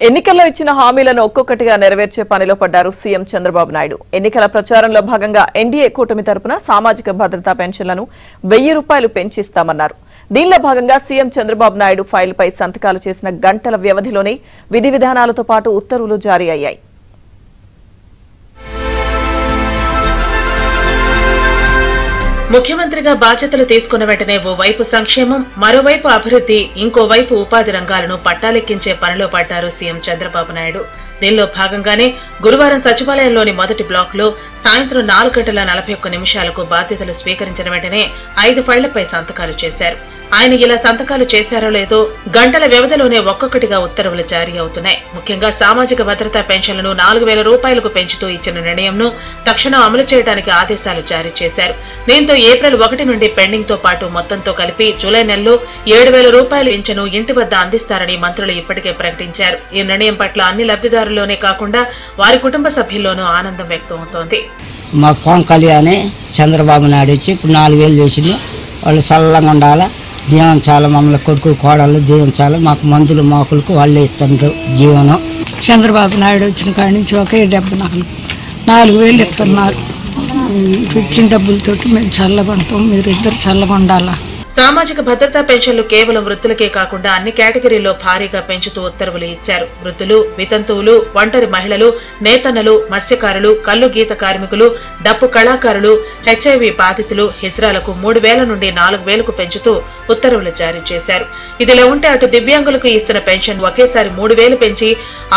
ఎన్నికల్లో ఇచ్చిన హామీలను ఒక్కొక్కటిగా నెరవేర్చే పనిలో పడ్డారు సీఎం చంద్రబాబు నాయుడు. ఎన్నికల ప్రచారంలో భాగంగా ఎన్డీఏ కూటమి తరపున సామాజిక భద్రతా పెన్షన్లను ₹1000 పెంచిస్తామన్నారు. దీనిలో భాగంగా సీఎం చంద్రబాబు నాయుడు ఫైల్పై సంతకాలు చేసిన గంటల వ్యవధిలోనే విధి విధానాలతో పాటు ఉత్తర్వులు జారీ అయ్యాయి. ముఖ్యమంత్రిగా బాధ్యతలు తీసుకున్న వెంటనే ఓవైపు సంక్షేమం, మరోవైపు అభివృద్ధి, ఇంకోవైపు ఉపాధి రంగాలను పట్టాలెక్కించే పనిలో పడ్డారు సీఎం చంద్రబాబు నాయుడు. దీనిలో భాగంగానే గురువారం సచివాలయంలోని మొదటి బ్లాక్ లో సాయంత్రం 4:41 బాధ్యతలు స్వీకరించిన వెంటనే 5 ఫైళ్లపై సంతకాలు చేశారు. ఆయన ఇలా సంతకాలు చేశారో లేదో గంటల వ్యవధిలోనే ఒక్కొక్కటిగా ఉత్తర్వులు జారీ అవుతున్నాయి. ముఖ్యంగా సామాజిక భద్రతా పెన్షన్లను ₹4000 పెంచుతూ ఇచ్చిన నిర్ణయంను తక్షణం అమలు చేయడానికి ఆదేశాలు జారీ చేశారు. దీంతో ఏప్రిల్ 1 నుండి పెండింగ్ తో పాటు మొత్తంతో కలిపి జూలై నెలలో ₹7000 పింఛను ఇంటి వద్ద అందిస్తారని మంత్రులు ఇప్పటికే ప్రకటించారు. ఈ నిర్ణయం పట్ల అన్ని లబ్ధిదారుల్లోనే కాకుండా వారి కుటుంబ సభ్యుల్లోనూ ఆనందం వ్యక్తమవుతోంది. మా పవన్ కళ్యాణ్ చంద్రబాబు నాయుడు వచ్చి ఇప్పుడు 4000 చేసింది. వాళ్ళు చల్లగా ఉండాలా, జీవించాలి, మమ్మల్ని కొడుకు కోడళ్ళు జీవించాలి, మాకు మందులు మాకులకు వాళ్ళే ఇస్తుండ్రు జీవనం. చంద్రబాబు నాయుడు వచ్చిన కాడి నుంచి ఒకే డబ్బు 4000 ఇస్తున్నారు. ఇచ్చిన డబ్బులతో మేము చల్లగా ఉంటాం, మీరు ఇద్దరు చల్లగా ఉండాలా. సామాజిక భద్రతా పెన్షన్లు కేవలం వృద్ధులకే కాకుండా అన్ని కేటగిరీల్లో భారీగా పెంచుతూ ఉత్తర్వులు ఇచ్చారు. వృద్ధులు, వితంతువులు, ఒంటరి మహిళలు, నేతన్నలు, మత్స్యకారులు, కల్లు గీత కార్మికులు, డప్పు కళాకారులు, హెచ్ఐవి బాధితులు, హిజ్రాలకు 3000 నుండి 4000 పెంచుతూ ఉత్తర్వులు జారీ చేశారు. ఇదిలా ఉంటే అటు దివ్యాంగులకు ఇస్తున్న పెన్షన్ ఒకేసారి 3000 పెంచి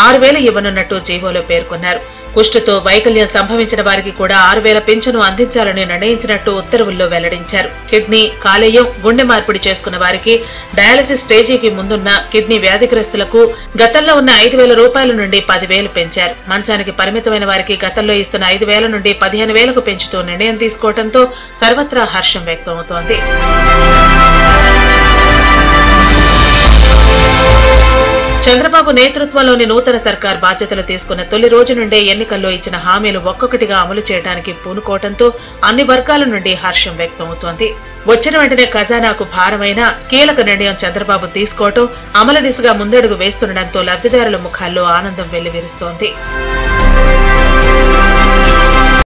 6000 ఇవ్వనున్నట్టు జీవోలో పేర్కొన్నారు. కుష్టుతో వైకల్యం సంభవించిన వారికి కూడా 6000 పింఛను అందించాలని నిర్ణయించినట్టు ఉత్తర్వుల్లో వెల్లడించారు. కిడ్నీ, కాలేయం, గుండె మార్పిడి చేసుకున్న వారికి, డయాలసిస్ స్టేజీకి ముందున్న కిడ్నీ వ్యాధిగ్రస్తులకు గతంలో ఉన్న ₹5000 నుండి 10,000 పెంచారు. మంచానికి పరిమితమైన వారికి గతంలో ఇస్తున్న 5,000 నుండి 15,000 పెంచుతూ నిర్ణయం తీసుకోవడంతో సర్వత్రా హర్షం వ్యక్తమవుతోంది. చంద్రబాబు నేతృత్వంలోని నూతన సర్కార్ బాధ్యతలు తీసుకున్న తొలి రోజు నుండే ఎన్నికల్లో ఇచ్చిన హామీలు ఒక్కొక్కటిగా అమలు చేయడానికి పూనుకోవడంతో అన్ని వర్గాల నుండి హర్షం వ్యక్తమవుతోంది. వచ్చిన వెంటనే ఖజానాకు భారమైన కీలక నిర్ణయం చంద్రబాబు తీసుకోవటం, అమలు దిశగా ముందడుగు వేస్తుండటంతో లబ్ధిదారుల ముఖాల్లో ఆనందం వెల్లివిరుస్తోంది.